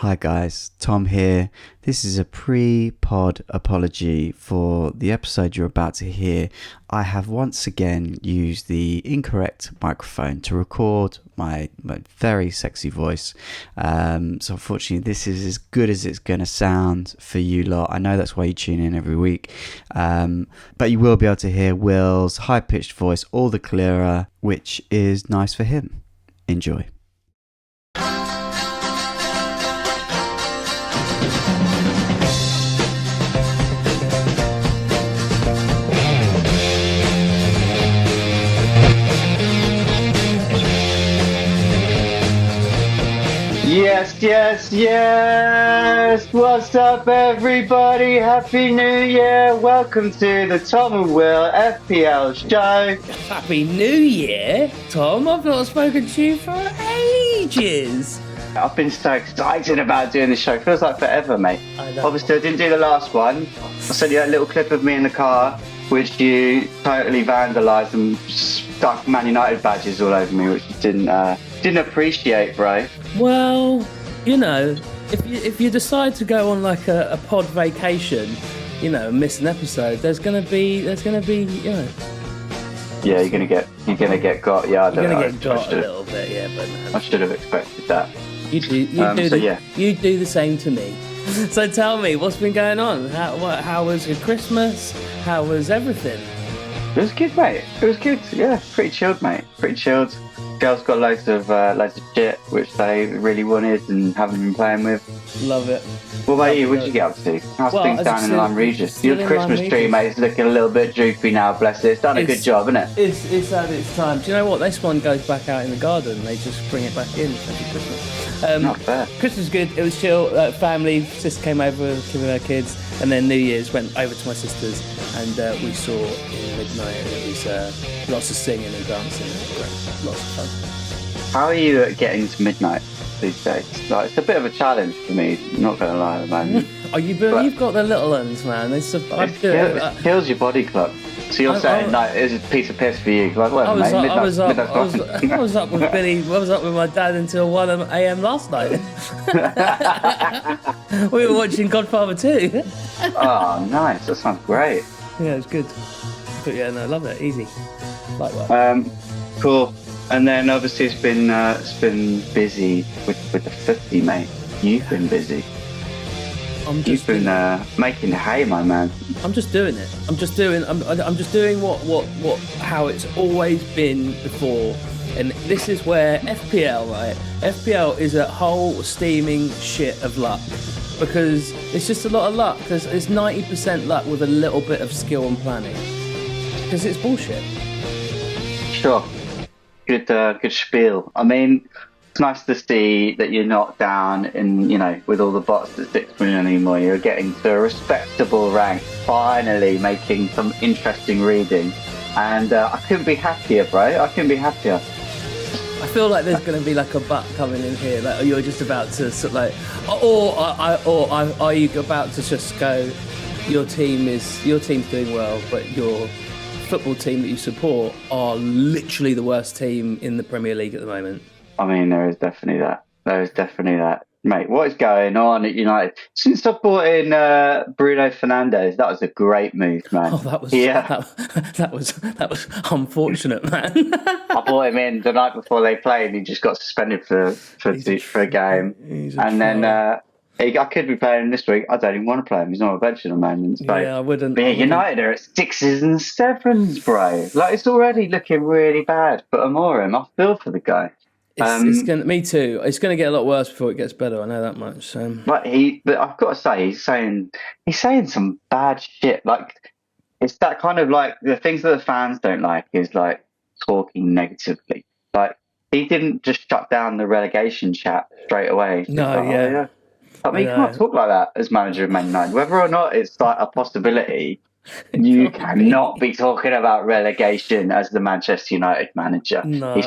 Hi guys, Tom here. This is a pre-pod apology for the episode you're about to hear. I have once again used the incorrect microphone to record my very sexy voice. So unfortunately this is as good as it's going to sound for you lot. I know that's why you tune in every week. But you will be able to hear Will's high-pitched voice all the clearer, which is nice for him. Enjoy. Yes. What's up, everybody? Happy New Year. Welcome to the Tom and Will FPL show. Happy New Year, Tom. I've not spoken to you for ages. I've been so excited about doing this show. Feels like forever, mate. I know. Obviously, I didn't do the last one. I sent you that little clip of me in the car, which you totally vandalised and stuck Man United badges all over me, which you didn't appreciate, bro. Well, you know, if you decide to go on like a pod vacation, you know, and miss an episode, there's gonna be, you know. Yeah, you're gonna get got. Yeah, I don't know. You're gonna get got a little bit, yeah, but no. I should have expected that. You do the same to me. So tell me, what's been going on? How was your Christmas? How was everything? It was good, mate. It was good. Yeah, pretty chilled, mate. Pretty chilled. Girls got loads of shit which they really wanted and haven't been playing with. Love it. What about you? What did you get up to? How's things down in Lyme Regis? Your Christmas tree, mate, is looking a little bit droopy now. Bless it. It's done a good job, isn't it? It's at its time. Do you know what? This one goes back out in the garden. They just bring it back in every Christmas. Not fair. Christmas was good. It was chill. Family, sister came over with her kids, and then New Year's went over to my sister's, and we saw in midnight. And it was lots of singing and dancing. It was great. Lots of fun. How are you at getting to midnight these days? Like, it's a bit of a challenge for me. Not gonna lie, man. You've got the little ones, man. It kills your body clock. So you're saying like it's a piece of piss for you? Like, well, I was mate, up with Billy. I was up with my dad until 1 a.m. last night. We were watching Godfather 2. Oh, nice. That sounds great. Yeah, it's good. But yeah, no, love it. Easy. Like that. Cool. And then obviously it's been busy with the 50, mate. You've been busy. You've been making hay, my man. I'm just doing it. I'm just doing how it's always been before. And this is where FPL, right? FPL is a whole steaming shit of luck. Because it's just a lot of luck. Because it's 90% luck with a little bit of skill and planning. Because it's bullshit. Sure. Good spiel. I mean, it's nice to see that you're not down in, you know, with all the bots at 6 million anymore. You're getting to a respectable rank, finally making some interesting reading. And I couldn't be happier, bro. I couldn't be happier. I feel like there's going to be like a butt coming in here. Like you're just about to sort of like, are you about to just go? Your team's doing well, but your football team that you support are literally the worst team in the Premier League at the moment. I mean, there is definitely that. Mate, what is going on at United? Since I bought in Bruno Fernandes, that was a great move, man. Oh, that was unfortunate, man. I bought him in the night before they played, and he just got suspended for a game. Then I could be playing him this week. I don't even want to play him. He's not on a bench at the moment. So, yeah, I wouldn't. But United are at 6s and 7s, bro. Like, it's already looking really bad. But Amorim, I feel for the guy. Me too. It's going to get a lot worse before it gets better. I know that much. So. But I've got to say, he's saying some bad shit. Like, it's that kind of like the things that the fans don't like is like talking negatively. Like, he didn't just shut down the relegation chat straight away. No, yeah. I mean, you can't talk like that as manager of Man United. Whether or not it's like a possibility, you cannot be talking about relegation as the Manchester United manager. No, he's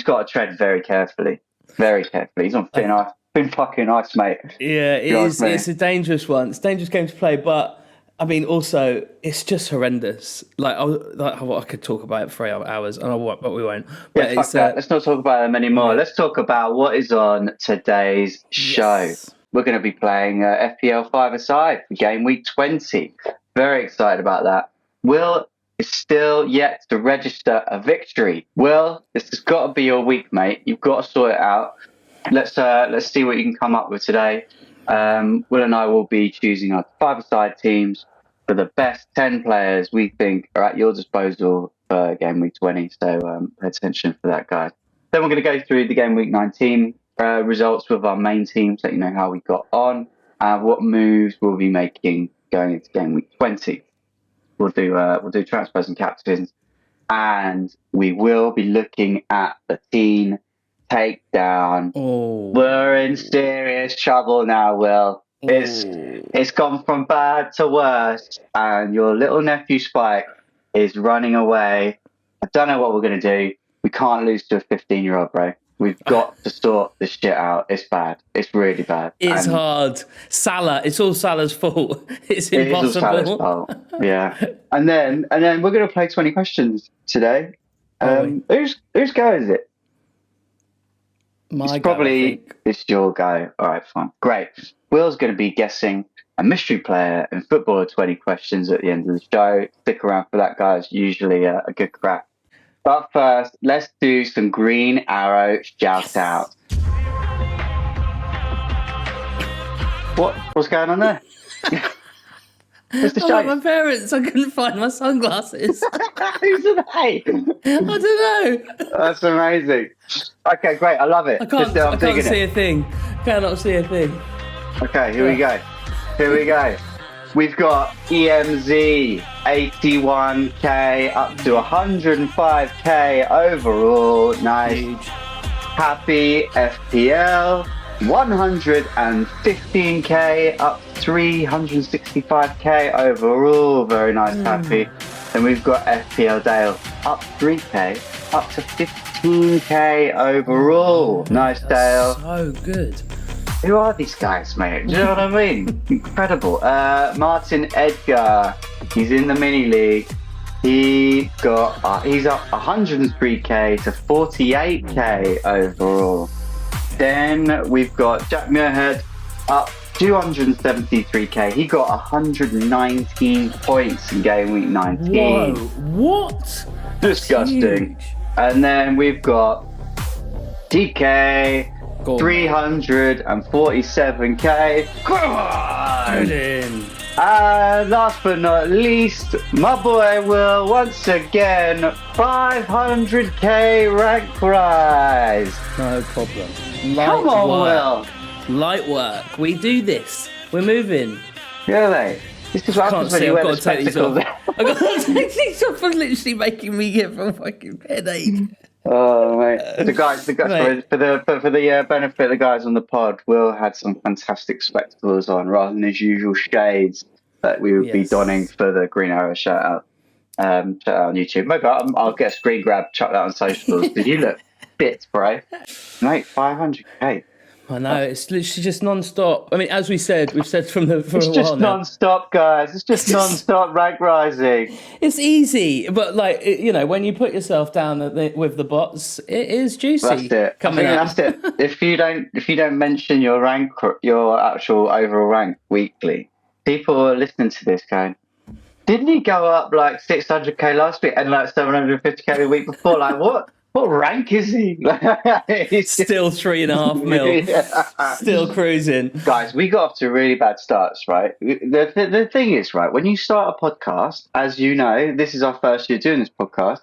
got to tread very carefully. Very carefully. He's on thin fucking ice, mate. Yeah, it's a dangerous one. It's a dangerous game to play, but I mean, also, it's just horrendous. I could talk about it for 8 hours, and I won't, but we won't. Yeah, But fuck it's that. Let's not talk about them anymore. yeah. Let's talk about what is on today's show. Yes. We're going to be playing FPL 5-a-side for game week 20. Very excited about that. Will is still yet to register a victory. Will, this has got to be your week, mate. You've got to sort it out. Let's see what you can come up with today. Will and I will be choosing our 5-a-side teams for the best 10 players we think are at your disposal for game week 20. So pay attention for that, guys. Then we're going to go through the game week 19 results with our main teams, let you know how we got on, what moves we'll be making going into game week 20. We'll do transfers and captains, and we will be looking at the Teen Takedown. Oh. We're in serious trouble now, Will. It's gone from bad to worse, and your little nephew Spike is running away. I don't know what we're going to do. We can't lose to a 15-year-old, bro. We've got to sort this shit out. It's bad. It's really bad. It's hard. Salah. It's all Salah's fault. It's impossible. It is all Salah's fault. Yeah. And then we're going to play 20 questions today. Whose go is it? It's your go. All right, fine. Great. Will's going to be guessing a mystery player in football 20 questions at the end of the show. Stick around for that, guys. Usually a good crack. But first, let's do some Green Arrow shout-outs. What's going on there? I'm like my parents. I couldn't find my sunglasses. Who's are they? I don't know. That's amazing. Okay, great. I love it. I can't see a thing. Cannot see a thing. Okay, here we go. We've got EMZ 81k up to 105k overall. Nice. Huge. Happy FPL 115k up to 365k overall. Very nice, Happy. Then we've got FPL Dale up 3k up to 15k overall. Nice, Dale. So good. Who are these guys, mate? Do you know what I mean? Incredible. Martin Edgar, he's in the mini league. He's up 103k to 48k overall. Then we've got Jack Muirhead up 273k. He got 119 points in game week 19. Whoa, what? Disgusting. And then we've got DK 347k. Come on! Good in. And last but not least, my boy Will once again 500k rank rise. No problem. Come on, Will. Light work. We do this. We're moving. Really? This is what happens when you wear the spectacles. I've got to take these off for literally making me get a fucking headache. Oh, mate. The guys, for the benefit of the guys on the pod, Will had some fantastic spectacles on rather than his usual shades that we would be donning for the Green Arrow shout out. Shout out on YouTube. Maybe I'll get a screen grab, chuck that on socials. Did you look bits, bro? Mate, 500k. I know, it's literally just non-stop. I mean, as we've said from a while now. It's just non-stop, guys. It's just non-stop rank rising. It's easy, but when you put yourself down with the bots, it is juicy. That's it. That's it. If you don't mention your actual overall rank weekly, people are listening to this going, didn't he go up like 600k last week and like 750k the week before? Like what? What rank is he? He's still 3.5 mil. Yeah. Still cruising. Guys, we got off to really bad starts, right? The thing is, right, when you start a podcast, as you know, this is our first year doing this podcast,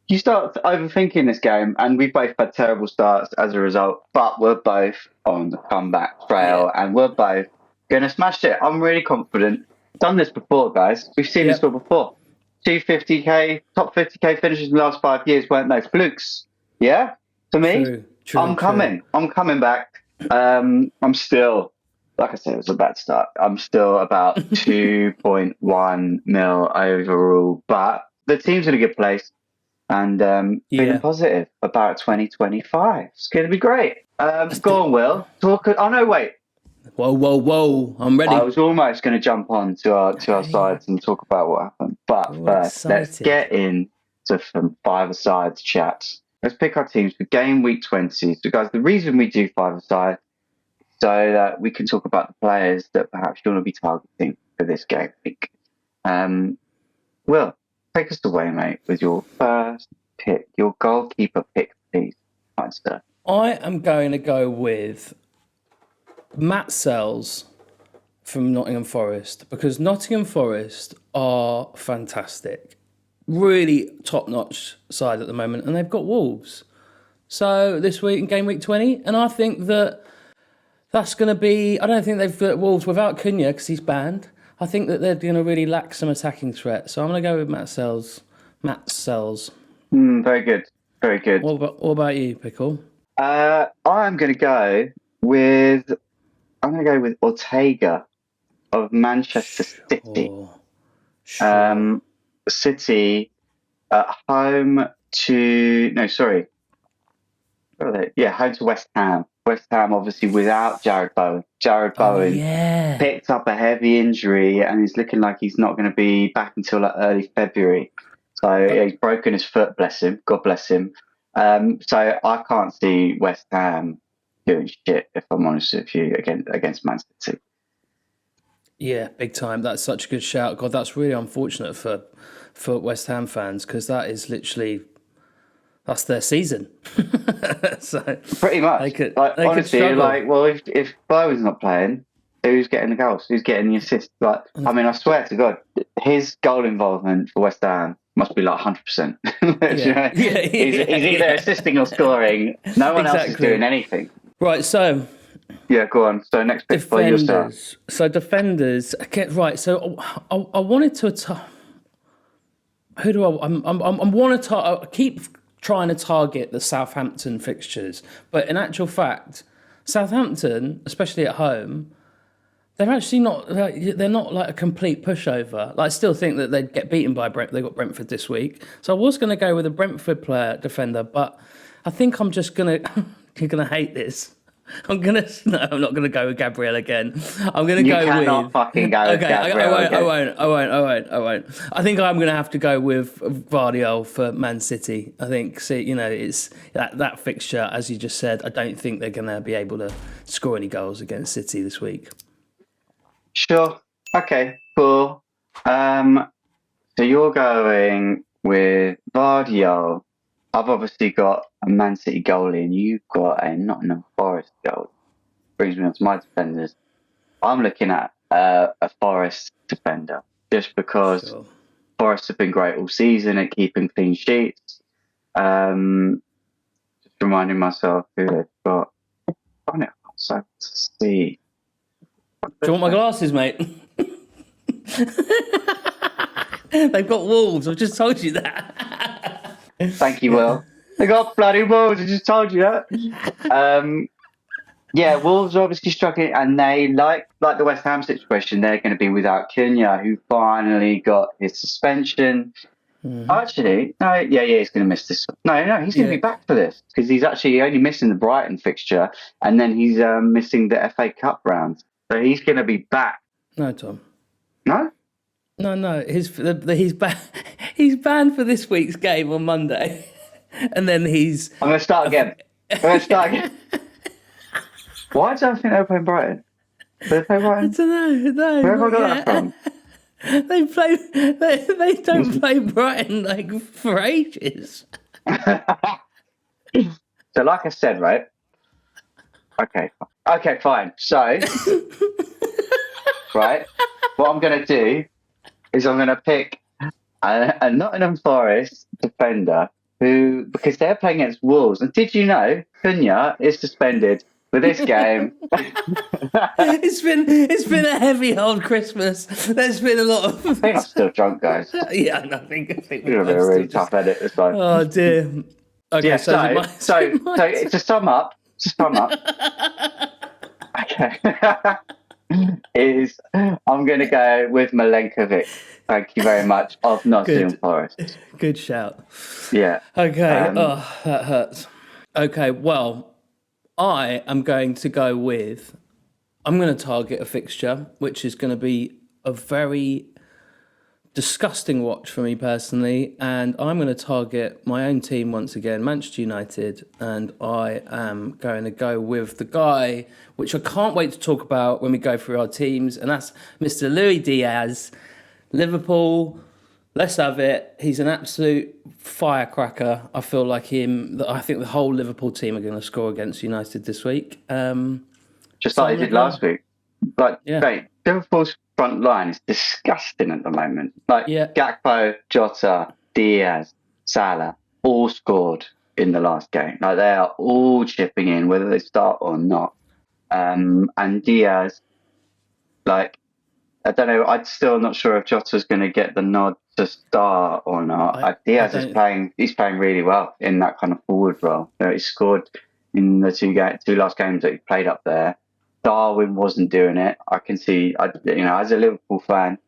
you start overthinking this game, and we both had terrible starts as a result, but we're both on the comeback trail, and we're both going to smash it. I'm really confident. Done this before, guys. We've seen this all before. 250k, top 50k finishes in the last 5 years weren't no flukes. Yeah? For me, I'm coming back. I'm still, like I said, it was a bad start. I'm still about 2.1 mil overall, but the team's in a good place and feeling positive about 2025. It's going to be great. Go on, Will. Oh, no, wait. Whoa! I'm ready. I was almost going to jump on to our sides and talk about what happened. But All first, let's excited. get into some five-a-sides chat. Let's pick our teams for game week 20. So, guys, the reason we do five-a-side is so that we can talk about the players that perhaps you want to be targeting for this game week. Will, take us away, mate, with your first pick, your goalkeeper pick, please, fine, sir. I am going to go with Matt Sells from Nottingham Forest, because Nottingham Forest are fantastic. Really top-notch side at the moment, and they've got Wolves. So this week in game week 20, and I think that's going to be... I don't think they've got Wolves without Cunha because he's banned. I think that they're going to really lack some attacking threat. So I'm going to go with Matt Sells. Very good. Very good. What about you, Pickle? I'm going to go with Ortega of Manchester City. Oh, sure. City at home to home to West Ham. West Ham obviously without Jared Bowen. Jared Bowen picked up a heavy injury and he's looking like he's not going to be back until early February. So he's broken his foot, bless him. God bless him. So I can't see West Ham doing shit, if I'm honest with you, against Man City. Yeah, big time. That's such a good shout. God, that's really unfortunate for West Ham fans, because that is literally... that's their season. So pretty much. Honestly, if Bowen's not playing, who's getting the goals? Who's getting the assists? I swear to God, his goal involvement for West Ham must be like 100%. He's either assisting or scoring. No one else is doing anything. Right, so... yeah, go on. So next pick for yourself. So defenders. Okay, right. So I wanted to... who do I keep trying to target the Southampton fixtures, but in actual fact, Southampton, especially at home, they're actually not. They're not like a complete pushover. Like, I still think that they'd get beaten by Brentford. They got Brentford this week, so I was going to go with a Brentford defender, but I think I'm just gonna. You're gonna hate this. I'm not gonna go with Gabriel again. I'm gonna go with... You cannot fucking go with Gabriel I won't. I think I'm gonna have to go with Vardiol for Man City. I think, it's that fixture, as you just said, I don't think they're gonna be able to score any goals against City this week. Sure. Okay, cool. So you're going with Vardiol. I've obviously got a Man City goalie and you've got a Nottingham Forest goal. Brings me on to my defenders. I'm looking at a Forest defender just because Forest have been great all season at keeping clean sheets. Just reminding myself who they've got. I don't know, to see. Do you want my glasses, mate? They've got Wolves. I've just told you that. Thank you, Will. They got bloody Wolves. I just told you that. Wolves are obviously struggling, and they like the West Ham situation. They're going to be without Cunha, who finally got his suspension. Mm-hmm. Actually, no, he's going to miss this. No, he's going to be back for this because he's actually only missing the Brighton fixture, and then he's missing the FA Cup round. So he's going to be back. No, Tom. No. No. He's banned for this week's game on Monday, and then he's... I'm going to start again. Why do I think they were playing Brighton? Did they play Brighton? I don't know. Where have I got that from? They don't play Brighton for ages. So, like I said, right? Okay, fine. So, right, what I'm going to do is I'm going to pick a Nottingham Forest defender who, because they're playing against Wolves. And did you know Cunha is suspended for this game? It's been a heavy old Christmas. There's been a lot of... I think I'm still drunk, guys. Yeah, I think we're going to be a really tough edit this time. Oh, dear. Okay, yeah, so to sum up, okay, I'm going to go with Milenkovic. Thank you very much, of Nottingham Forest. Good shout. Yeah. Okay. That hurts. Okay. Well, I am going to go with. I'm going to target a fixture, which is going to be a very disgusting watch for me personally, and I'm going to target my own team once again, Manchester United, and I am going to go with the guy which I can't wait to talk about when we go through our teams, and that's Mr. Luis Diaz. Liverpool, let's have it. He's an absolute firecracker. I feel like him. I think the whole Liverpool team are going to score against United this week. Just like he did last week. Like, Yeah. great. Liverpool's front line is disgusting at the moment. Like, Gakpo, Jota, Diaz, Salah, all scored in the last game. Like, they are all chipping in, whether they start or not. And Diaz, like, I don't know. I'm still not sure if Jota's going to get the nod to start or not. Diaz is playing. He's playing really well in that kind of forward role. He scored in the two last games that he played up there. Darwin wasn't doing it. I can see. As a Liverpool fan, I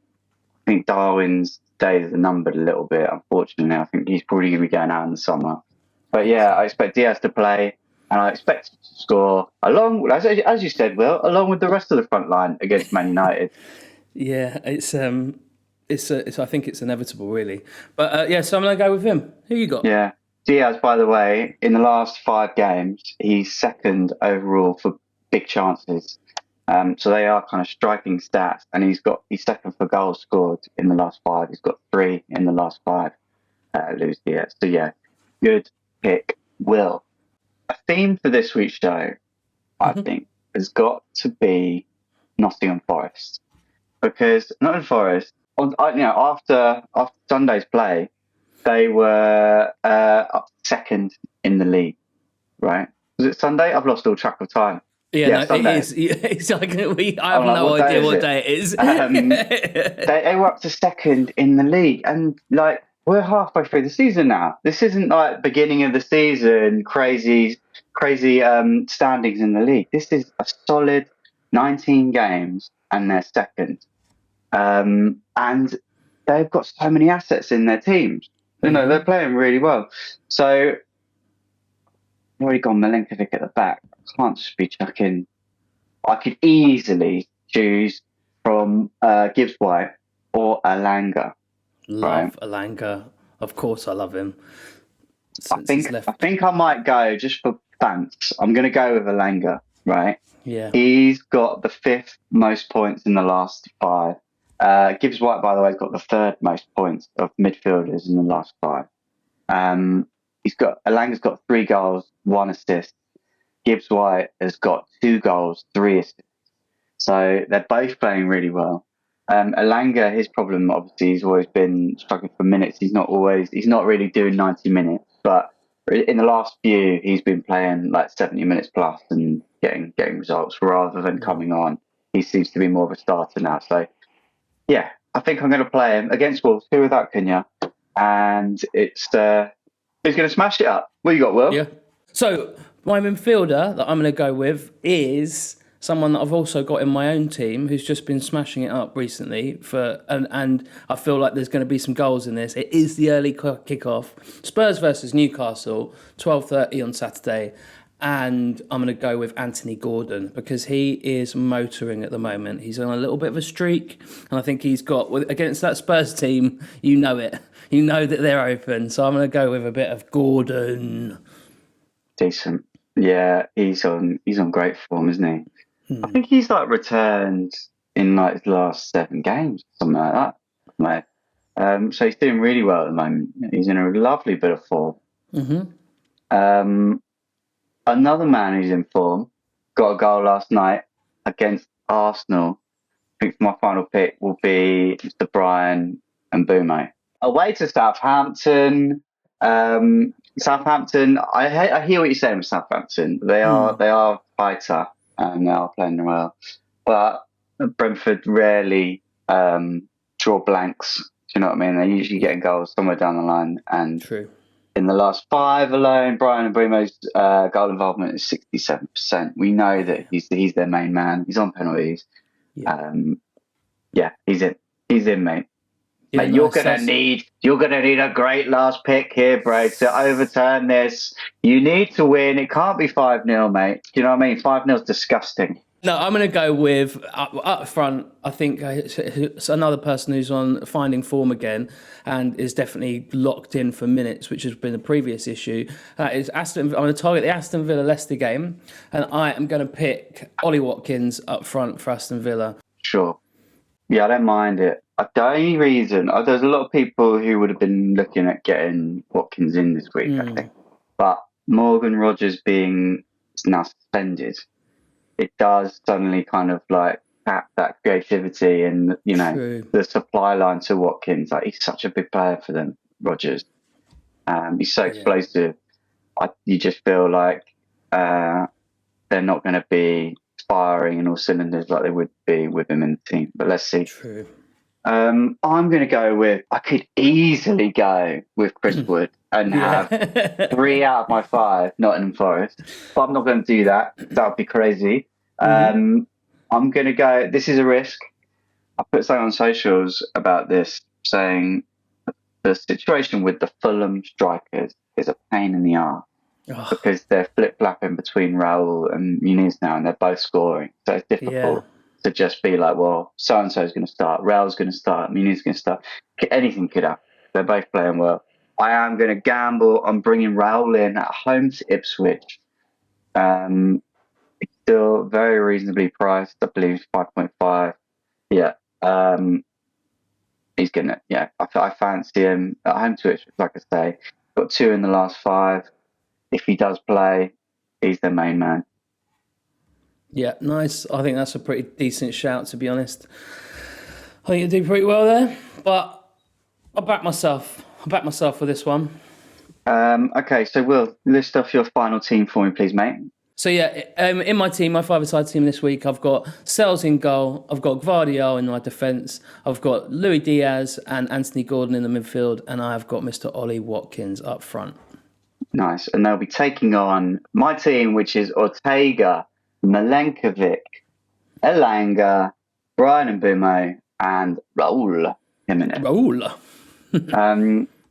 think Darwin's days are numbered a little bit. Unfortunately, I think he's probably going to be going out in the summer. But yeah, I expect Diaz to play, and I expect him to score along, as you said, Will, along with the rest of the front line against Man United. Yeah, it's I think it's inevitable, really. But so I'm going to go with him. Who you got? Yeah, Diaz, by the way, in the last 5 games, he's second overall for big chances. So they are kind of striking stats, and he's second for goals scored in the last 5. He's got 3 in the last 5. Luis Diaz. So yeah, good pick, Will. A theme for this week's show, I think, has got to be Nottingham Forest. Because Nott'm Forest, after Sunday's play, they were up second in the league, right? Was it Sunday? I've lost all track of time. Yeah, no, it is. It's like I have no idea what day it is. They were up to second in the league, and like we're halfway through the season now. This isn't like beginning of the season, crazy standings in the league. This is a solid 19 games, and they're second. And they've got so many assets in their teams. They're playing really well. So, I've already got Milenkovic at the back. I can't just be chucking. I could easily choose from Gibbs White or Alanga. Love Alanga. Of course, I love him. I think I might go just for fans. I'm going to go with Alanga, right? Yeah. He's got the 5th most points in the last 5. Gibbs White, by the way, has got the 3rd most points of midfielders in the last 5. Alanga's got 3 goals, 1 assist. Gibbs White has got 2 goals, 3 assists. So they're both playing really well. Alanga, his problem obviously he's always been struggling for minutes. He's not really doing 90 minutes, but in the last few he's been playing like 70 minutes plus and getting results rather than coming on. He seems to be more of a starter now. So yeah, I think I'm going to play him against Wolves, who without Cunha, and he's going to smash it up. What you got, Will? Yeah. So my midfielder that I'm going to go with is someone that I've also got in my own team who's just been smashing it up recently and I feel like there's going to be some goals in this. It is the early kickoff. Spurs versus Newcastle, 12:30 on Saturday. And I'm going to go with Anthony Gordon because he is motoring at the moment. He's on a little bit of a streak. And I think he's got, against that Spurs team, you know it. You know that they're open. So I'm going to go with a bit of Gordon. Decent. Yeah, he's on great form, isn't he? I think he's like returned in like his last 7 games, something like that. So he's doing really well at the moment. He's in a lovely bit of form. Another man who's in form got a goal last night against Arsenal. I think my final pick will be Mr. Brian Mbeumo. Away to Southampton. Southampton. I hear what you're saying with Southampton. They are fighter and they are playing well, but Brentford rarely draw blanks. Do you know what I mean? They're usually getting goals somewhere down the line. And true. In the last 5 alone, Brian Mbeumo's goal involvement is 67%. We know that he's their main man. He's on penalties. Yeah, he's in. He's in, mate. Yeah, mate, you're gonna need a great last pick here, bro, to overturn this. You need to win. It can't be 5-0, mate. Do you know what I mean? 5-0 is disgusting. No, I'm going to go with up front. I think it's another person who's on finding form again and is definitely locked in for minutes, which has been the previous issue. Is Aston. I'm going to target the Aston Villa Leicester game, and I am going to pick Ollie Watkins up front for Aston Villa. Sure. Yeah, I don't mind it. The only reason, there's a lot of people who would have been looking at getting Watkins in this week, I think. But Morgan Rogers being now suspended, it does suddenly kind of like tap that creativity and, the supply line to Watkins. Like, he's such a big player for them, Rogers. He's so explosive. You just feel like they're not going to be firing in all cylinders like they would be with him in the team. But let's see. True. I'm going to go with, I could easily go with Chris Wood and have 3 out of my 5 Nottingham Forest. But I'm not going to do that. That would be crazy. I'm going to go, this is a risk. I put something on socials about this saying the situation with the Fulham strikers is a pain in the arse. Because they're flip-flapping between Raul and Muniz now, and they're both scoring. So it's difficult to just be like, well, so-and-so is going to start, Raul's going to start, Muniz is going to start. Anything could happen. They're both playing well. I am going to gamble on bringing Raul in at home to Ipswich. It's still very reasonably priced. I believe 5.5. Yeah. He's going to, I fancy him at home to Ipswich, like I say. Got 2 in the last 5. If he does play, he's the main man. Yeah, nice. I think that's a pretty decent shout, to be honest. I think you do pretty well there, but I'll back myself. For this one. Okay, so Will, list off your final team for me, please, mate. So in my team, my 5-a-side team this week, I've got Sells in goal, I've got Gvardiol in my defence, I've got Louis Diaz and Anthony Gordon in the midfield, and I've got Mr. Ollie Watkins up front. Nice. And they'll be taking on my team, which is Ortega, Milenkovic, Elanga, Brian Mbumo, and Raul Jimenez.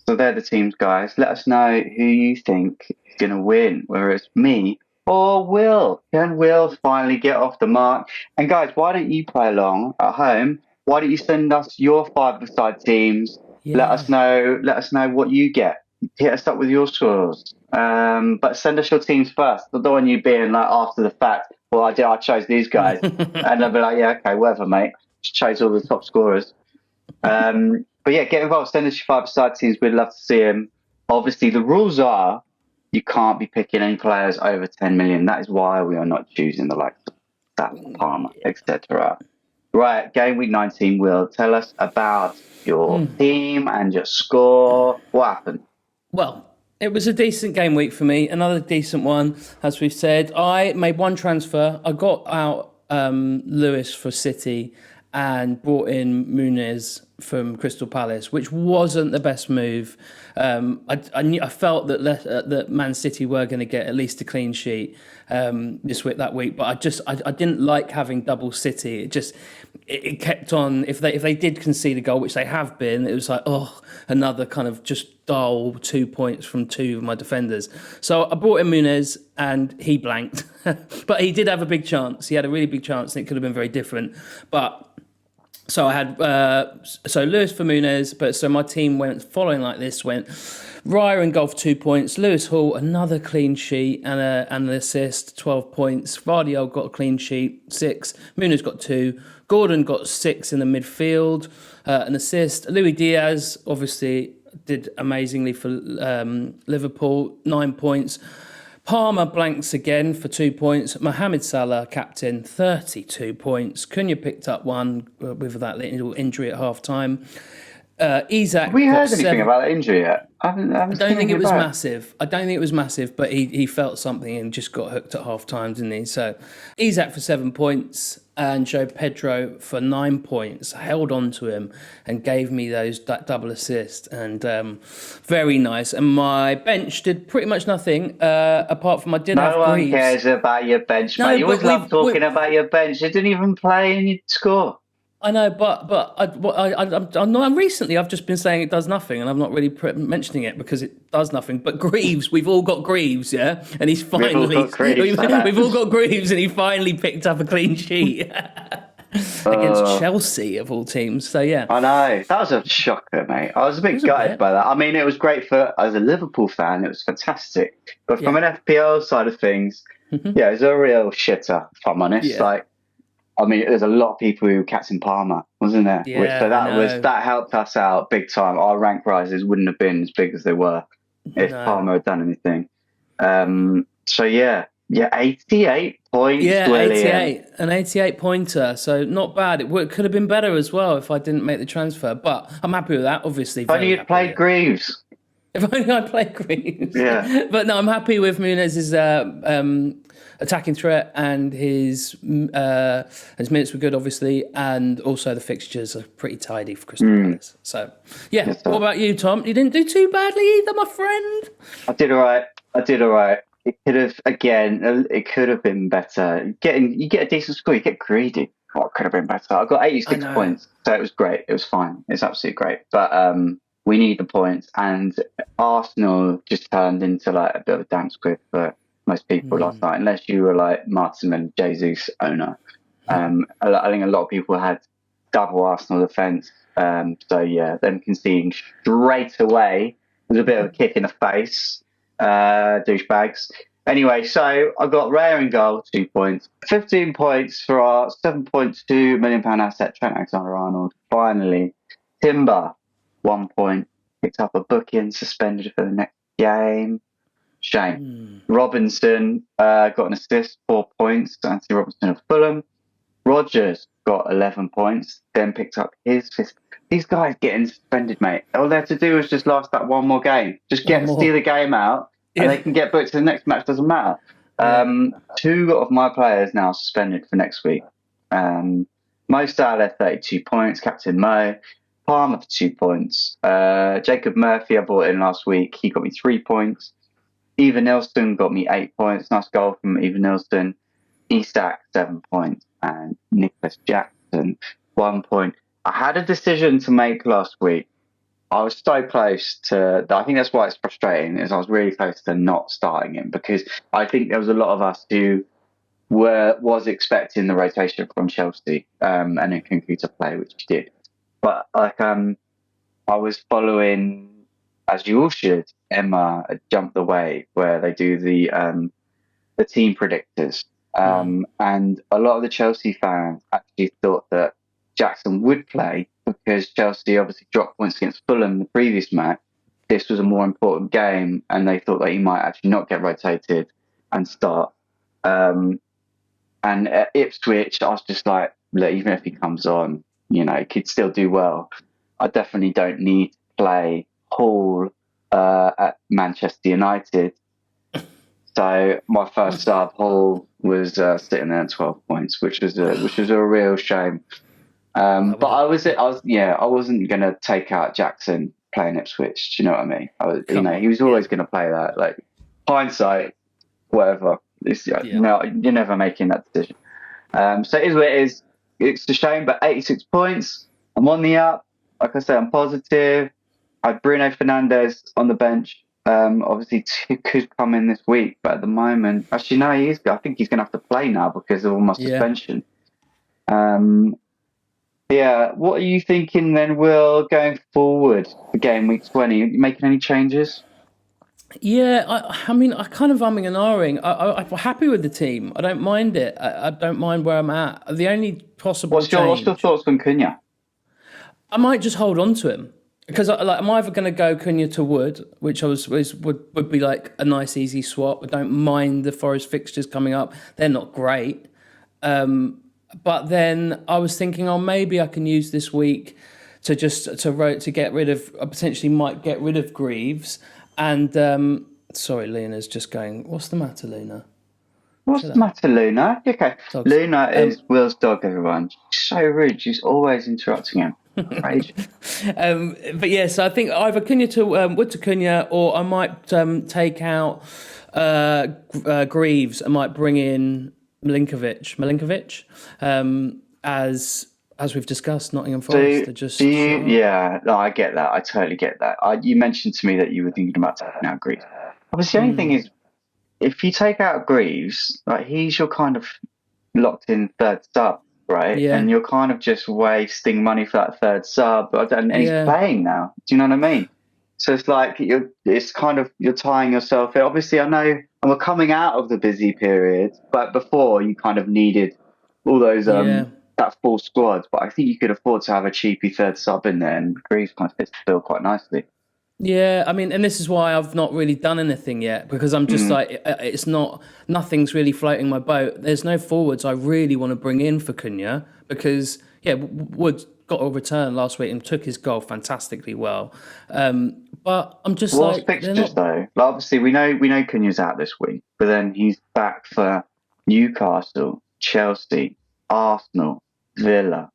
So they're the teams, guys. Let us know who you think is going to win, whether it's me or Will. Can Will finally get off the mark? And guys, why don't you play along at home? Why don't you send us your 5-a-side teams? Yeah. Let us know what you get. Hit us up with your scores. But send us your teams first. I don't want you being like after the fact, well, I chose these guys. And they'll be like, yeah, okay, whatever, mate. Just chose all the top scorers. But yeah, get involved. Send us your 5-a-side teams. We'd love to see them. Obviously, the rules are you can't be picking any players over 10 million. That is why we are not choosing the likes of Sam Palmer, etc. Right, game week 19, Will, tell us about your team and your score. What happened? Well, it was a decent game week for me. Another decent one, as we've said. I made one transfer. I got out Lewis for City and brought in Muniz from Crystal Palace, which wasn't the best move. I felt that Man City were going to get at least a clean sheet that week, but I didn't like having double City. It kept on. If they did concede a goal, which they have been, it was like, another kind of just dull 2 points from 2 of my defenders. So I brought in Muniz and he blanked, but he did have a big chance. He had a really big chance, and it could have been very different, but. So I had Lewis for Muniz, but so my team went following like this: went Raya in goal for 2 points, Lewis Hall another clean sheet and an assist, 12 points. Gvardiol got a clean sheet, 6. Muniz got 2. Gordon got 6 in the midfield, an assist. Louis Diaz obviously did amazingly for Liverpool, 9 points. Palmer blanks again for 2 points. Mohamed Salah, captain, 32 points. Cunha picked up 1 with that little injury at half-time. Isak. Have we heard anything about that injury yet? I don't think it was massive. I don't think it was massive, but he felt something and just got hooked at half-time, didn't he? So Isak for 7 points and Joe Pedro for 9 points. Held on to him and gave me that double assist, and very nice. And my bench did pretty much nothing apart from I did have Greaves. No one cares about your bench, mate. You always love talking about your bench. You didn't even play and you'd score. I know, but I'm not. Recently, I've just been saying it does nothing, and I'm not really mentioning it because it does nothing. But Greaves, we've all got Greaves, yeah, and he's We've all finally got Greaves, I know. we've all got Greaves, and he finally picked up a clean sheet against Chelsea of all teams. So yeah, I know. That was a shocker, mate. I was a bit gutted by that. I mean, it was great as a Liverpool fan, it was fantastic. But from an FPL side of things, yeah, it was a real shitter, if I'm honest. Yeah. Like, I mean, there's a lot of people who captain Palmer, wasn't there? Yeah, So I know. that helped us out big time. Our rank rises wouldn't have been as big as they were if Palmer had done anything. So yeah, 88 points. Yeah, William. 88, an 88 pointer. So not bad. It could have been better as well if I didn't make the transfer. But I'm happy with that. Obviously, If only you'd played Greaves. If only I played Greaves. Yeah. But no, I'm happy with Munez's attacking threat, and his minutes were good, obviously, and also the fixtures are pretty tidy for Crystal Palace. So, yeah. What about you, Tom? You didn't do too badly either, my friend. I did all right. It could have been better. You get a decent score, you get greedy. Oh, it could have been better. I got 86 points, so it was great. It was fine. It's absolutely great. But we need the points, and Arsenal just turned into like a bit of a damn squib for most people last night, unless you were like Martin and Jesus owner. I think a lot of people had double Arsenal defence. So yeah, them conceding straight away was a bit of a kick in the face. Douchebags. Anyway, so I got Raya in goal, 2 points. 15 points for our £7.2 million asset, Trent Alexander-Arnold. Finally, Timber, 1 point. Picked up a booking, suspended for the next game. Shame. Robinson got an assist, 4 points. Anthony Robinson of Fulham. Rogers got 11 points, then picked up his fifth. These guys getting suspended, mate. All they have to do is just last that one more game. Just steal the game out, and they can get booked to the next match. Doesn't matter. 2 of my players now suspended for next week. Mo Salah, 32 points. Captain Mo. Palmer for 2 points. Jacob Murphy, I bought in last week. He got me 3 points. Eva Nilsson got me 8 points. Nice goal from Eva Nilsson. Isak, 7 points. And Nicholas Jackson, 1 point. I had a decision to make last week. I was so close to, I think that's why it's frustrating, is I was really close to not starting him, because I think there was a lot of us who was expecting the rotation from Chelsea and then Kunku to play, which he did. But like I was following, as you all should, Emma Jump the Wave, where they do the team predictors. And a lot of the Chelsea fans actually thought that Jackson would play because Chelsea obviously dropped points against Fulham the previous match. This was a more important game, and they thought that he might actually not get rotated and start. And at Ipswich, I was just like, look, even if he comes on, he could still do well. I definitely don't need to play Hall at Manchester United. So my first sub, Hall, was sitting there at 12 points, which was a real shame. But I wasn't going to take out Jackson playing Ipswich. Do you know what I mean? He was always going to play that. Like, hindsight, whatever. No, you're never making that decision. So it is what it is. It's a shame, but 86 points. I'm on the up. Like I said, I'm positive. I had Bruno Fernandes on the bench. Obviously, could come in this week, but at the moment, actually, no, he is. I think he's going to have to play now because of all my suspension. Yeah, what are you thinking then, Will, going forward for game week 20? Are you making any changes? Yeah, I mean, I kind of umming and ahhing. I'm happy with the team. I don't mind it. I don't mind where I'm at. The only possible What's your thoughts on Cunha? I might just hold on to him. Because I'm either going to go Cunha to Wood, which would be like a nice easy swap. I don't mind the Forest fixtures coming up; they're not great. But then I was thinking, maybe I can use this week to get rid of. I potentially might get rid of Greaves. And sorry, Luna's just going. What's the matter, Luna? What's the matter, Luna? Okay, Dogs. Luna is Will's dog. Everyone, she's so rude. She's always interrupting him. But yes, I think either Cunha to Wood to Cunha, or I might take out Greaves. I might bring in Milinkovic as as we've discussed, Nottingham So, Forest are just. do you? Yeah, no, I get that. I totally get that. You mentioned to me that you were thinking about taking out Greaves. Obviously, the only thing is, if you take out Greaves, like he's your kind of locked in third sub, right? Yeah. And you're kind of just wasting money for that third sub, and he's playing now. Do you know what I mean? So it's like you're tying yourself in. Obviously, I know, and we're coming out of the busy period, but before you kind of needed all those that full squad. But I think you could afford to have a cheapy third sub in there, and Greaves kind of fits the bill quite nicely. Yeah, I mean, and this is why I've not really done anything yet, because I'm just like, nothing's really floating my boat. There's no forwards I really want to bring in for Cunha, because, Wood got a return last week and took his goal fantastically well. But I'm just What's fixtures though? Like, obviously, we know Cunha's out this week, but then he's back for Newcastle, Chelsea, Arsenal, Villa,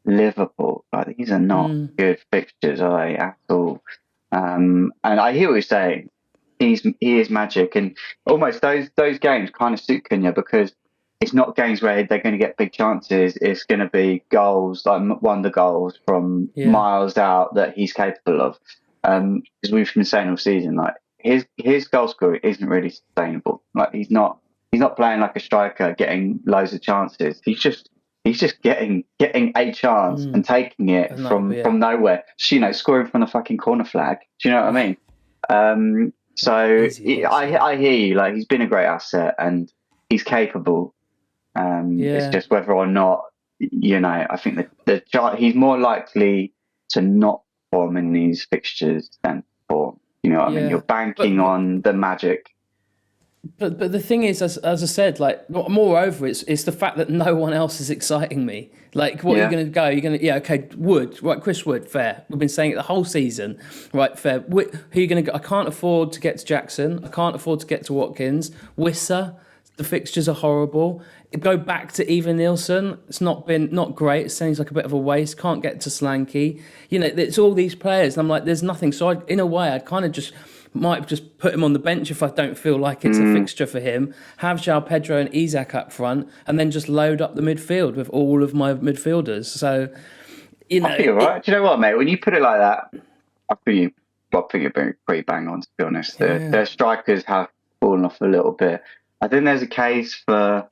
Liverpool. Like, these are not good fixtures, are they, at all? And I hear what you're saying. He is magic, and almost those games kind of suit Cunha because it's not games where they're going to get big chances. It's going to be goals, like wonder goals from miles out that he's capable of. Because we've been saying all season, like his goal scoring isn't really sustainable. Like he's not playing like a striker, getting loads of chances. He's just getting a chance and taking it from nowhere. So, scoring from the fucking corner flag. Do you know what I mean? I hear you. Like, he's been a great asset and he's capable. It's just whether or not, I think he's more likely to not perform in these fixtures than perform. You know what I mean? You're banking on the magic. But the thing is, as I said, like, moreover, it's the fact that no one else is exciting me. Like, what are you going to go? You're going to, Wood, right? Chris Wood, fair. We've been saying it the whole season, right? Fair. Who are you going to go? I can't afford to get to Jackson. I can't afford to get to Watkins. Wissa, the fixtures are horrible. Go back to Eva Nielsen. It's not great. It seems like a bit of a waste. Can't get to Slanky. It's all these players, and I'm like, there's nothing. So in a way, I'd kind of might just put him on the bench if I don't feel like it's a fixture for him. Have João Pedro and Isak up front, and then just load up the midfield with all of my midfielders. So, I think you're right. Do you know what, mate? When you put it like that, I think you're pretty bang on. To be honest, their strikers have fallen off a little bit. I think there's a case for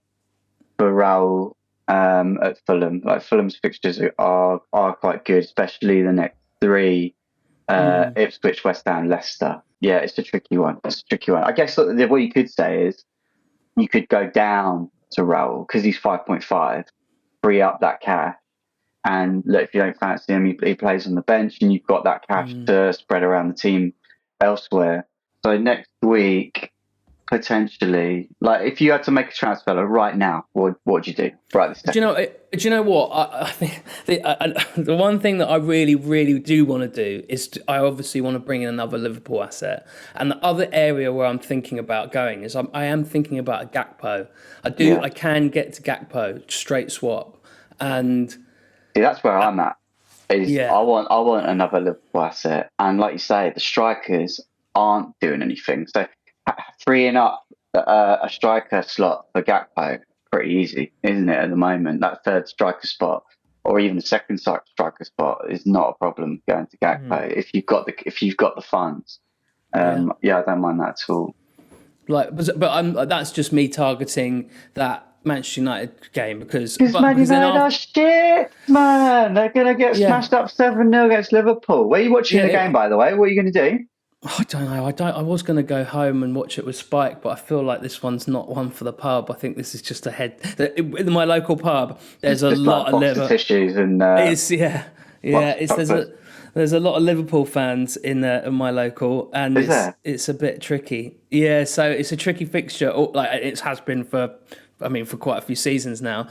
Raul at Fulham. Like, Fulham's fixtures are quite good, especially the next three: Ipswich, West Ham, Leicester. Yeah, it's a tricky one. I guess what you could say is you could go down to Raul because he's 5.5, free up that cash. And look, if you don't fancy him, he plays on the bench and you've got that cash to spread around the team elsewhere. So next week, potentially, like, if you had to make a transfer right now, what would you do? Right this second? Do you know what? I think the one thing that I really, really do want to do is I obviously want to bring in another Liverpool asset. And the other area where I'm thinking about going is I am thinking about a Gakpo. I can get to Gakpo, straight swap. And see, that's where I'm at. I want another Liverpool asset. And like you say, the strikers aren't doing anything. So freeing up a striker slot for Gakpo, pretty easy, isn't it, at the moment? That third striker spot, or even the second striker spot, is not a problem going to Gakpo if you've got the funds. I don't mind that at all. But that's just me targeting that Manchester United game because Man United are shit, man. They're gonna get smashed up 7-0 against Liverpool. Where are you watching the game, by the way? What are you going to do? I don't know. I was going to go home and watch it with Spike, but I feel like this one's not one for the pub. I think this is just in my local pub. There's a lot of Liverpool tissues and there's a lot of Liverpool fans in my local, and it's a bit tricky. Yeah, so it's a tricky fixture. Like it has been for quite a few seasons now.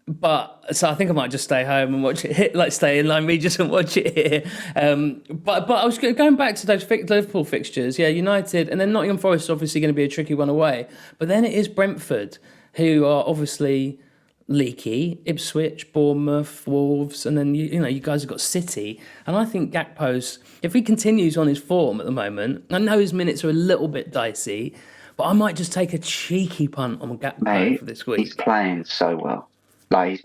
But so I think I might just stay home and watch it, like stay in Lyme Regis and watch it here. But I was going back to those Liverpool fixtures. Yeah, United, and then Nottingham Forest is obviously going to be a tricky one away. But then it is Brentford, who are obviously leaky, Ipswich, Bournemouth, Wolves, and then you guys have got City. And I think Gakpo's, if he continues on his form at the moment, I know his minutes are a little bit dicey, but I might just take a cheeky punt on Gakpo for this week. He's playing so well.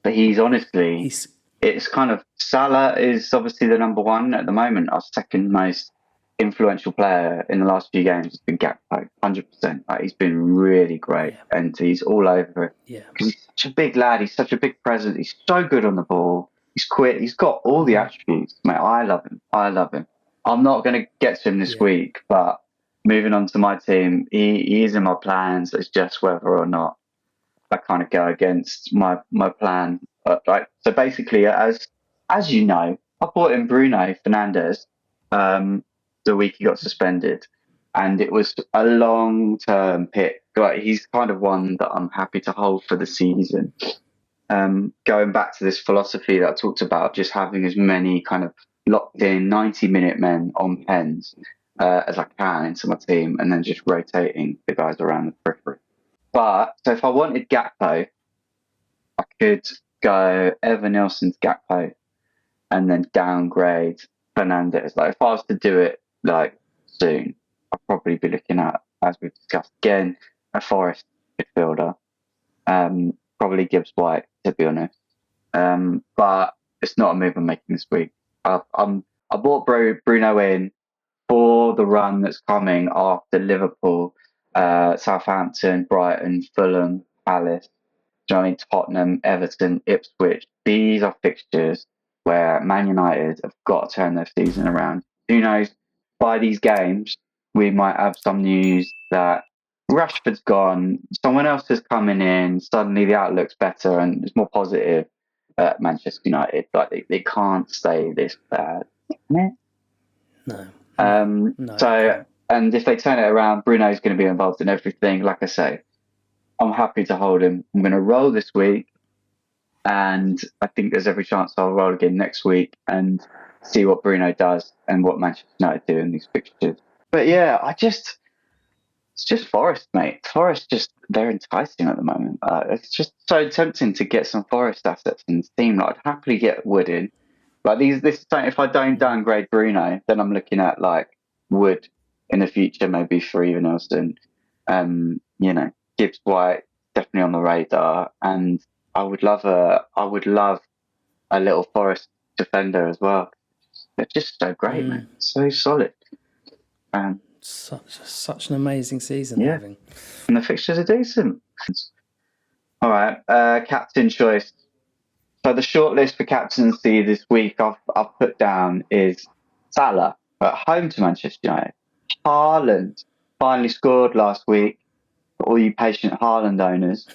But he's honestly, He's it's kind of Salah is obviously the number one at the moment. Our second most influential player in the last few games has been Gakpo, 100%. Like, he's been really great, and he's all over it. Yeah. Because he's such a big lad. He's such a big presence. He's so good on the ball. He's quick. He's got all the attributes, mate. I love him. I'm not going to get to him this week, but moving on to my team, he is in my plans. It's just whether or not I kind of go against my plan. So basically, as you know, I brought in Bruno Fernandes the week he got suspended, and it was a long-term pick. Like, he's kind of one that I'm happy to hold for the season. Going back to this philosophy that I talked about, just having as many kind of locked-in 90-minute men on pens as I can into my team, and then just rotating the guys around the periphery. But so if I wanted Gakpo, I could go Evan Nilsson's Gakpo and then downgrade Fernandes. Like, if I was to do it like soon, I'd probably be looking at, as we've discussed again, a Forest midfielder. Probably Gibbs White, to be honest. But it's not a move I'm making this week. I bought Bruno in for the run that's coming after Liverpool, Southampton, Brighton, Fulham, Palace, Tottenham, Everton, Ipswich. These are fixtures where Man United have got to turn their season around. Who knows? By these games, we might have some news that Rashford's gone, someone else is coming in. Suddenly, the outlook's better and it's more positive at Manchester United. Like, they can't stay this bad. No. So, and if they turn it around, Bruno's going to be involved in everything. Like I say, I'm happy to hold him. I'm going to roll this week, and I think there's every chance I'll roll again next week and see what Bruno does and what Manchester United do in these fixtures. But yeah, it's just Forest, mate. Forest, they're enticing at the moment. It's just so tempting to get some Forest assets in the team. Like, I'd happily get Wood in. Like, if I don't downgrade Bruno, then I'm looking at like Wood in the future, maybe for even Nilsson. Gibbs White definitely on the radar, and I would love a little Forest defender as well. They're just so great, man. So solid. Such an amazing season having. And the fixtures are decent. All right, captain choice. So the shortlist for captaincy this week I've put down is Salah at home to Manchester United. Haaland finally scored last week for all you patient Haaland owners.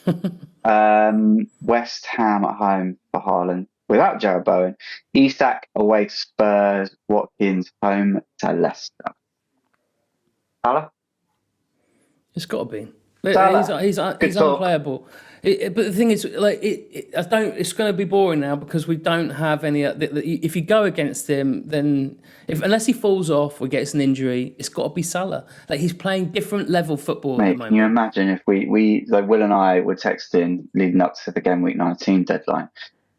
West Ham at home for Haaland without Jared Bowen. Isak away to Spurs. Watkins home to Leicester. Salah? It's got to be. He's unplayable. But the thing is, like, it's going to be boring now because we don't have any. If you go against him, then unless he falls off or gets an injury, it's got to be Salah. Like, he's playing different level football at the moment. Can you imagine if we like Will and I were texting leading up to the game week 19 deadline,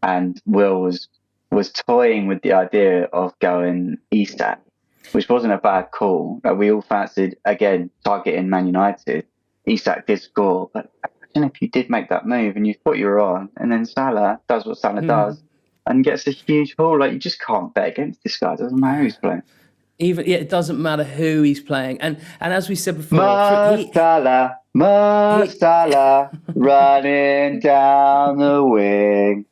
and Will was toying with the idea of going Isak, which wasn't a bad call. Like, we all fancied again targeting Man United. Isak did score, but imagine if you did make that move and you thought you were on, and then Salah does what Salah does and gets a huge haul. Like, you just can't bet against this guy. It doesn't matter who's playing. It doesn't matter who he's playing. And as we said before, Salah running down the wing.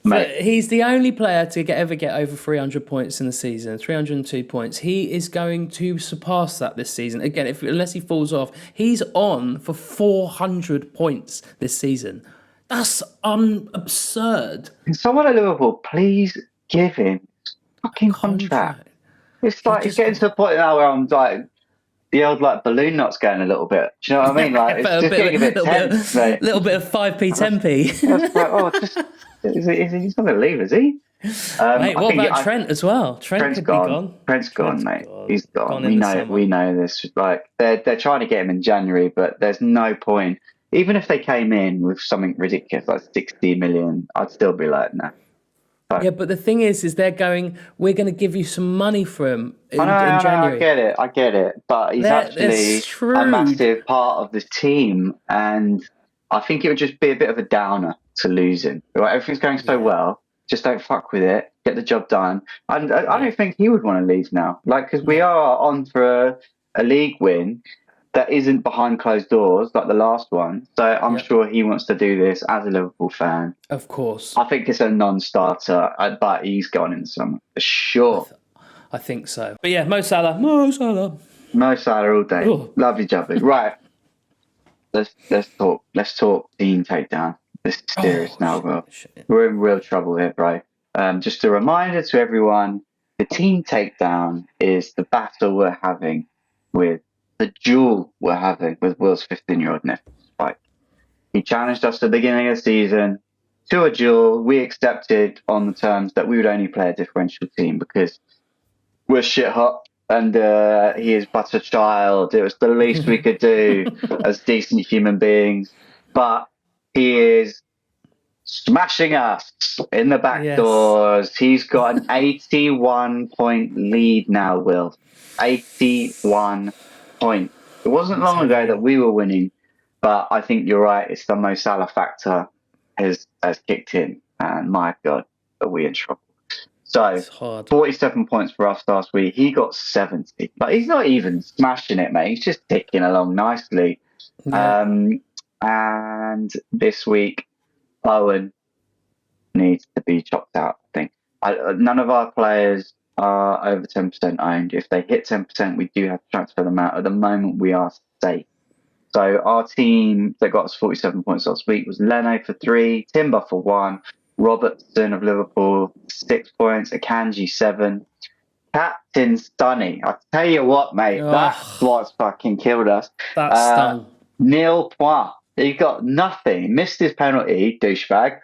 Mate. He's the only player to ever get over 300 points in the season, 302 points. He is going to surpass that this season. Again, unless he falls off, he's on for 400 points this season. That's absurd. Can someone at Liverpool please give him fucking contract? It's like it's getting to the point now where I'm like, the old like balloon knot's going a little bit. Do you know what I mean? Like, it's just getting a bit tense, mate. Little bit of 5p, 10p. He's not going to leave, is he? Mate, what about Trent as well? Trent's gone. Trent's gone, mate. He's gone. We know this. Like, they're trying to get him in January, but there's no point. Even if they came in with something ridiculous like 60 million, I'd still be like, nah. Yeah, but the thing is we're going to give you some money for him in January. I get it. But he's actually a massive part of this team, and I think it would just be a bit of a downer to lose him. Right? Everything's going so well. Just don't fuck with it. Get the job done. And I don't think he would want to leave now. Like, because we are on for a league win that isn't behind closed doors like the last one. So I'm sure he wants to do this as a Liverpool fan. Of course. I think it's a non-starter, but he's gone in the summer for sure. I think so. But yeah, Mo Salah. Mo Salah all day. Ooh. Lovely jubbly. Right. Let's talk Teen Takedown. This is serious now, bro. Shit. We're in real trouble here, bro. Just a reminder to everyone, the Teen Takedown is the battle we're having with the duel we're having with Will's 15-year-old nephew, Spike. He challenged us at the beginning of the season to a duel. We accepted on the terms that we would only play a differential team because we're shit hot and he is but a child. It was the least we could do as decent human beings. But he is smashing us in the back doors. He's got an 81-point lead now, Will. 81 points. It wasn't long ago that we were winning, but I think you're right. It's the Mo Salah factor has kicked in, and my God, are we in trouble. So 47 points for us last week. He got 70. But he's not even smashing it, mate. He's just ticking along nicely. Yeah. And this week, Owen needs to be chopped out, I think. None of our players are over 10% owned. If they hit 10%, we do have to transfer them out. At the moment, we are safe. So our team that got us 47 points last week was Leno for 3, Timber for 1, Robertson of Liverpool 6 points, Akanji 7, Captain Stunny. I tell you what, mate, that's what's fucking killed us. That's stung. Nil point. He got nothing. Missed his penalty, douchebag.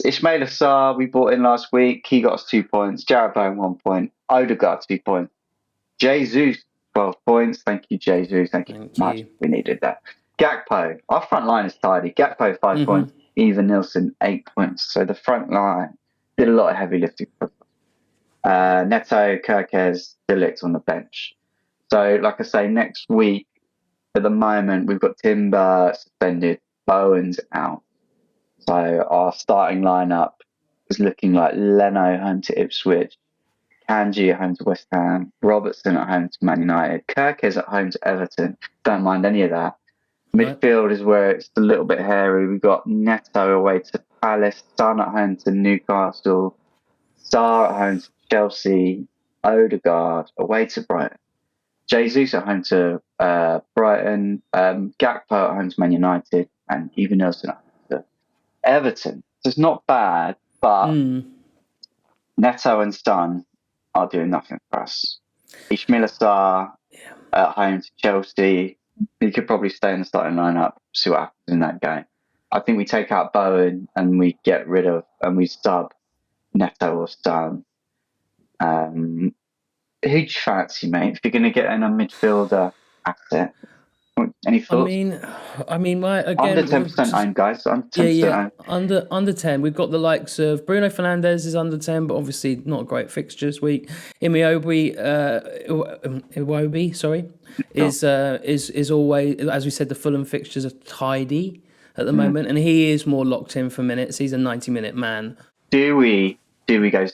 Ismail Assar, we bought in last week. He got us 2 points. Jarrod Bowen 1 point. Odegaard 2 points. Jesus 12 points. Thank you, Jesus. Thank you much. We needed that. Gakpo, our front line is tidy. Gakpo 5 points. Eva Nilsson 8 points. So the front line did a lot of heavy lifting. Neto, Kirkes, Delict on the bench. So, like I say, next week, at the moment, we've got Timber suspended, Bowen's out. So our starting lineup is looking like Leno home to Ipswich, Kanji at home to West Ham, Robertson at home to Man United, Kirkes at home to Everton. Don't mind any of that. Midfield is where it's a little bit hairy. We've got Neto away to Palace, Son at home to Newcastle, Sarr at home to Chelsea, Odegaard away to Brighton, Jesus at home to Brighton, Gakpo at home to Man United, and Eva Nilsson at home to Everton. So it's not bad, but Neto and Son are doing nothing for us. Ismail Assar at home to Chelsea. He could probably stay in the starting lineup, see what happens in that game. I think we take out Bowen and we get rid of, and we sub Neto or Son. Who do you fancy, mate? If you're going to get in a midfielder asset, any thoughts? I mean, again, under 10% owned, guys. Under 10% owned. Under 10. We've got the likes of Bruno Fernandes is under 10, but obviously not a great fixture this week. Iwobi, is always, as we said, the Fulham fixtures are tidy at the moment, and he is more locked in for minutes. He's a 90-minute man. Do we go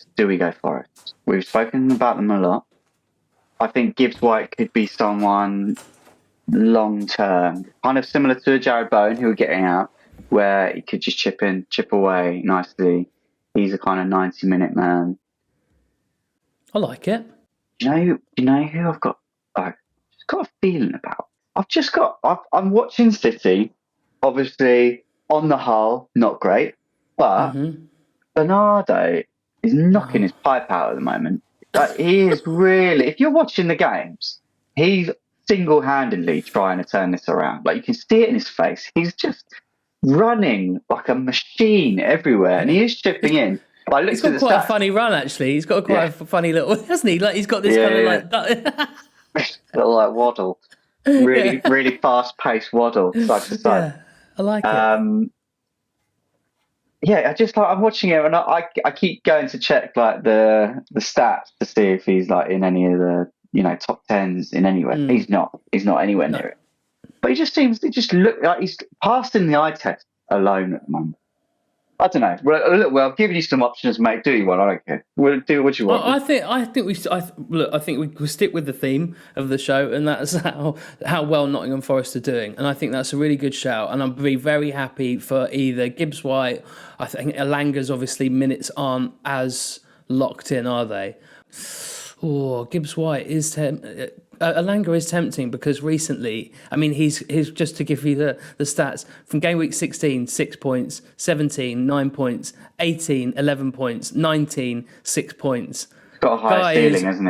for it? We've spoken about them a lot. I think Gibbs White could be someone long term, kind of similar to a Jarrod Bowen who we're getting out, where he could just chip away nicely. He's a kind of 90-minute man. I like it. You know who I've got? I've just got a feeling about. I'm watching City. Obviously, on the whole, not great, but Bernardo is knocking his pipe out at the moment. Like, he is really. If you're watching the games, he's single-handedly trying to turn this around. Like, you can see it in his face. He's just running like a machine everywhere, and he is chipping in. Like, he's got quite a funny run, actually. He's got quite a funny little, hasn't he? Like, he's got this kind of like little like waddle, really fast-paced waddle side to side. Yeah, I like it. Yeah, I'm watching him, and I keep going to check like the stats to see if he's like in any of the top tens in any way. He's not anywhere near it. But he just look like he's passing the eye test alone at the moment. I don't know. Well, I've given you some options, mate. Do you want? I don't care. Do what you want. I think we stick with the theme of the show, and that's how well Nottingham Forest are doing. And I think that's a really good shout. And I'd be very happy for either Gibbs White. I think Alanga's obviously minutes aren't as locked in, are they? Oh, Gibbs White is Alanga is tempting because recently, I mean, he's just to give you the stats from game week 16, 6 points, 17, 9 points, 18, 11 points, 19, 6 points. He's got a high ceiling, hasn't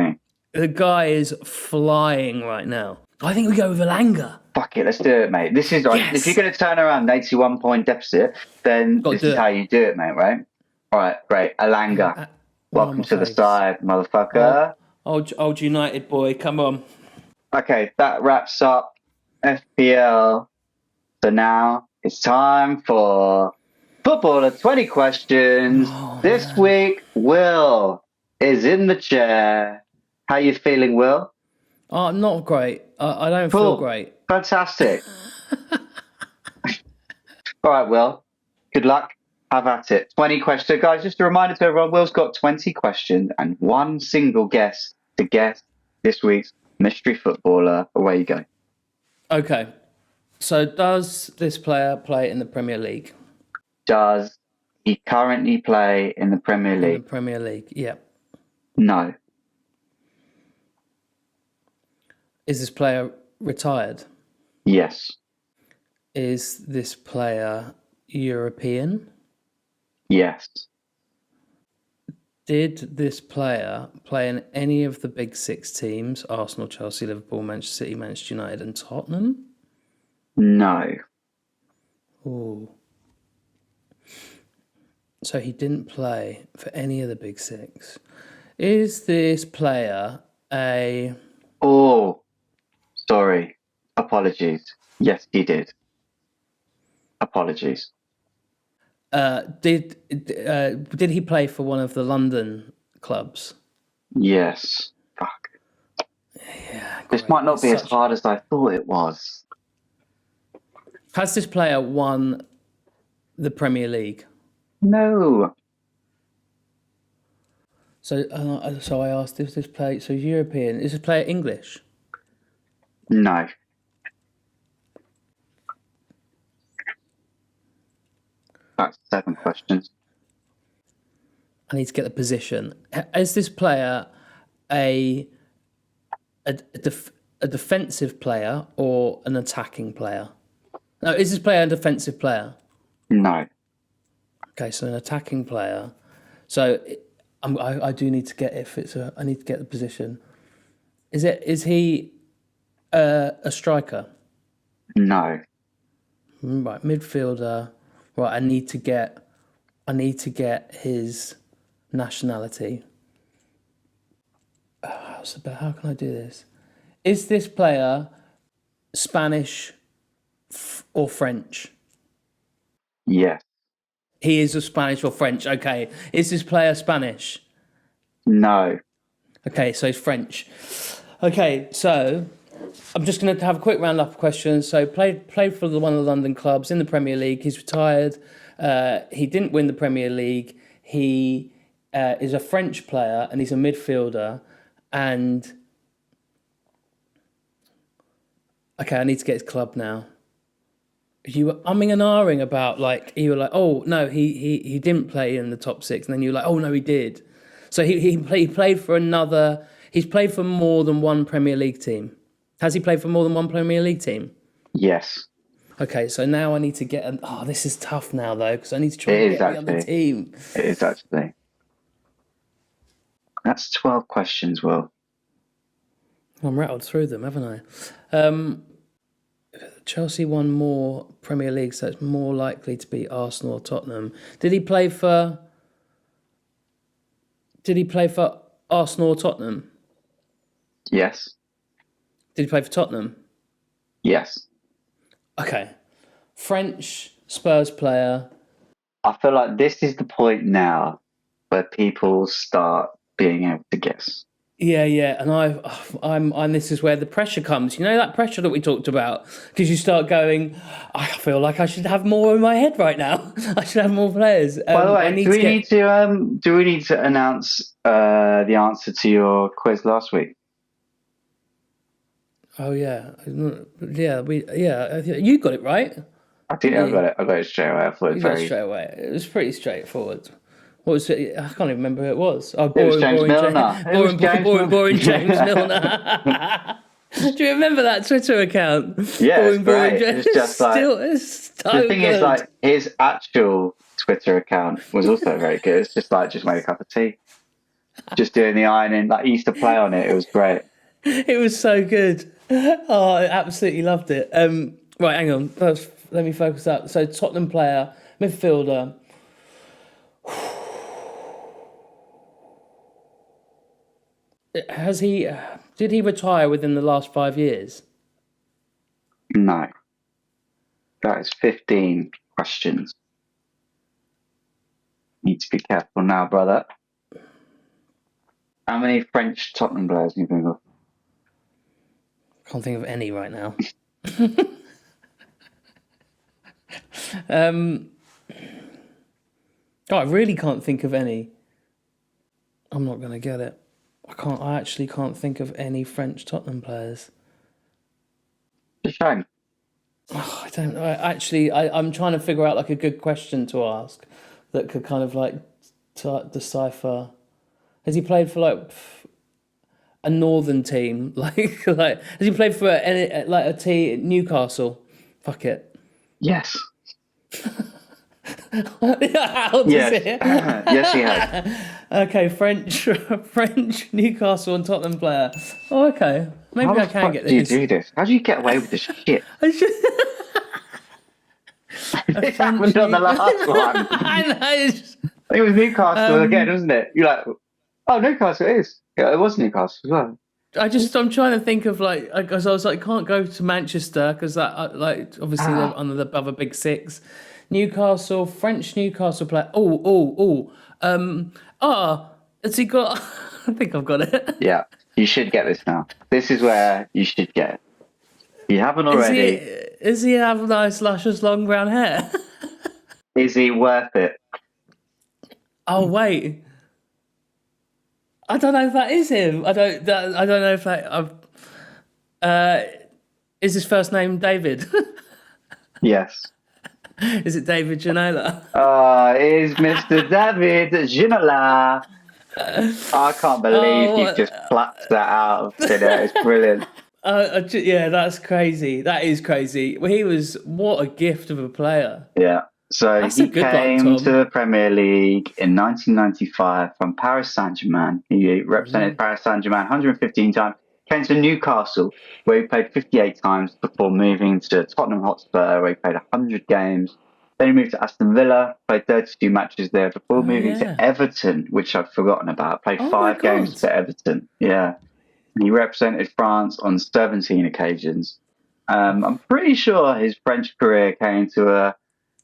he? The guy is flying right now. I think we go with Alanga. Fuck it, let's do it, mate. This is right. Yes. If you're going to turn around an 81-point deficit, then this is how you do it, mate, right? All right, great. Alanga. Welcome to the side, motherfucker. Old United boy, come on. Okay, that wraps up FPL. So now it's time for Footballer 20 questions. This week, Will is in the chair. How you feeling, Will? Not great. I don't feel great. Fantastic. All right, Will. Good luck. Have at it. 20 questions. So, guys, just a reminder to everyone, Will's got 20 questions and one single guess to guess this week's mystery footballer. Away you go. Okay. So does this player play in the Premier League? Does he currently play in the Premier League? In the Premier League, yeah. No. Is this player retired? Yes. Is this player European? Yes. Did this player play in any of the big six teams, Arsenal, Chelsea, Liverpool, Manchester City, Manchester United and Tottenham? No. Ooh. So he didn't play for any of the big six. Is this player a... Oh, sorry. Apologies. Yes, he did. Apologies. Did he play for one of the London clubs? Yes. Fuck. Yeah. This might not be as hard as I thought it was. Has this player won the Premier League? No. So I asked, is this player... So European. Is this player English? No. That's 7 questions. I need to get the position. Is this player a defensive player or an attacking player? No, is this player a defensive player? No. Okay, so an attacking player. So I do need to get I need to get the position. Is he a striker? No. Right, midfielder. Right, I need to get his nationality. How can I do this? Is this player Spanish or French? Yes. He is a Spanish or French. Okay. Is this player Spanish? No. Okay, so he's French. Okay, so I'm just going to have a quick round-up of questions. So played for one of the London clubs in the Premier League. He's retired. He didn't win the Premier League. He is a French player and he's a midfielder. And okay, I need to get his club now. You were umming and ahhing about you were like, oh no, he didn't play in the top 6, and then you were like, oh no, he did. So he played for another. He's played for more than one Premier League team. Has he played for more than one Premier League team? Yes. Okay, so now I need to get... this is tough now, though, because I need to try and get the other team. It is, actually. That's 12 questions, Will. I'm rattled through them, haven't I? Chelsea won more Premier League, so it's more likely to be Arsenal or Tottenham. Did he play for Arsenal or Tottenham? Yes. Did he play for Tottenham? Yes. Okay. French Spurs player. I feel like this is the point now where people start being able to guess. Yeah, and I'm. This is where the pressure comes. You know that pressure that we talked about, because you start going. I feel like I should have more in my head right now. I should have more players. By the I way, need to get. do we need to announce the answer to your quiz last week? Oh yeah. You got it right. I think I got it. I got it straight away. I thought it You was got it very. straight away. It was pretty straightforward. What was it? I can't even remember who it was. Oh, It was boring, James boring, Milner. It was James Milner. boring James Milner. Do you remember that Twitter account? Yeah, it's great. James. It's just like It's so the thing good. is, like his actual Twitter account was also very good. It's just like just make a cup of tea, just doing the ironing. Like he used to play on it. It was great. It was so good. Oh, I absolutely loved it. Right, hang on. First, let me focus up. So Tottenham player, midfielder. Did he retire within the last 5 years? No, that is 15 questions. Need to be careful now, brother. How many French Tottenham players have you been with? Can't think of any right now. I really can't think of any. I'm not going to get it. I actually can't think of any French Tottenham players. It's a shame. Oh, I don't know. I'm trying to figure out like a good question to ask that could kind of like decipher. Has he played for like a northern team? Like has he played for any like a team Newcastle? Fuck it. Yes. How does Yes. it? Yes, he has. Okay, French Newcastle and Tottenham player. Oh, okay. Maybe How I the can fuck get do you this. do this? How do you get away with this shit? I should... This happened on the last one. I know. It was Newcastle again, wasn't it? You're like, oh, Newcastle it is. Yeah, it was Newcastle as well. I'm trying to think of like, because I was like, can't go to Manchester because that like obviously they're under the other big six. Newcastle, French Newcastle player. Has he got? I think I've got it. Yeah, you should get this now. This is where you should get it. If you haven't already. Is he have nice, luscious, long brown hair? Is he worth it? Oh wait, I don't know if that is him. I don't know if that. Is his first name David? Yes. Is it David Ginola? Is Mr. David Ginola. I can't believe you've just plucked that out of thin air. It's brilliant. Yeah, that's crazy. That is crazy. Well, what a gift of a player. Yeah. So That's he a good one, came Tom. to the Premier League in 1995 from Paris Saint-Germain. He represented Paris Saint-Germain 115 times. Came to Newcastle, where he played 58 times before moving to Tottenham Hotspur, where he played 100 games. Then he moved to Aston Villa, played 32 matches there before moving to Everton, which I'd forgotten about. Played 5 games for Everton. Yeah. He represented France on 17 occasions. I'm pretty sure his French career came to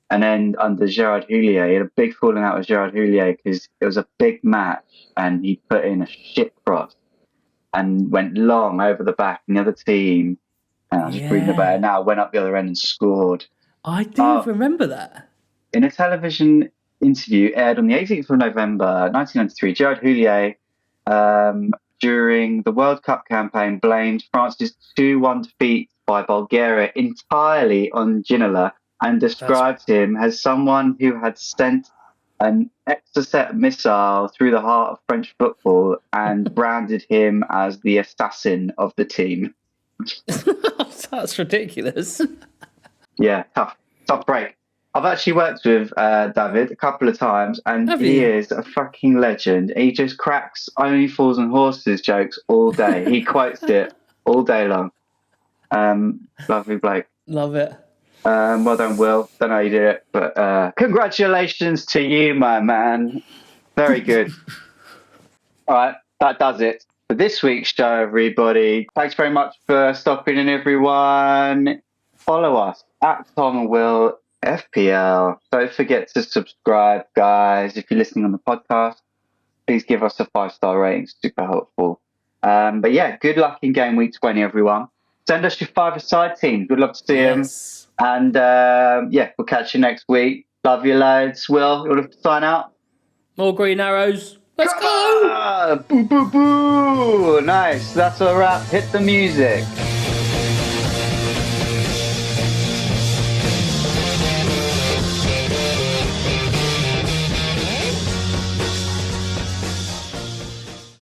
an end under Gerard Houllier. He had a big falling out with Gerard Houllier because it was a big match and he put in a shit cross and went long over the back and the other team. And I was just reading about it now, went up the other end and scored. I do remember that. In a television interview aired on the 18th of November 1993, Gerard Houllier, during the World Cup campaign, blamed France's 2-1 defeat by Bulgaria entirely on Ginola and described him as someone who had sent an Exocet missile through the heart of French football and branded him as the assassin of the team. That's ridiculous. Yeah, tough break. I've actually worked with David a couple of times, and he is a fucking legend. He just cracks Only Fools and Horses jokes all day. He quotes it all day long. Lovely bloke. Love it. Well done, Will. Don't know how you did it, but congratulations to you, my man. Very good. All right, that does it for this week's show, everybody. Thanks very much for stopping in, everyone. Follow us at Tom and Will FPL. Don't forget to subscribe, guys. If you're listening on the podcast, please give us a 5-star rating. Super helpful. But yeah, good luck in game week 20, everyone. Send us your 5-a-side teams. We'd love to see them. Yes. And yeah, we'll catch you next week. Love you, lads. Will, you want to sign out? More green arrows. Let's Come go! on! Boo, boo, boo! Nice. That's a wrap. Hit the music.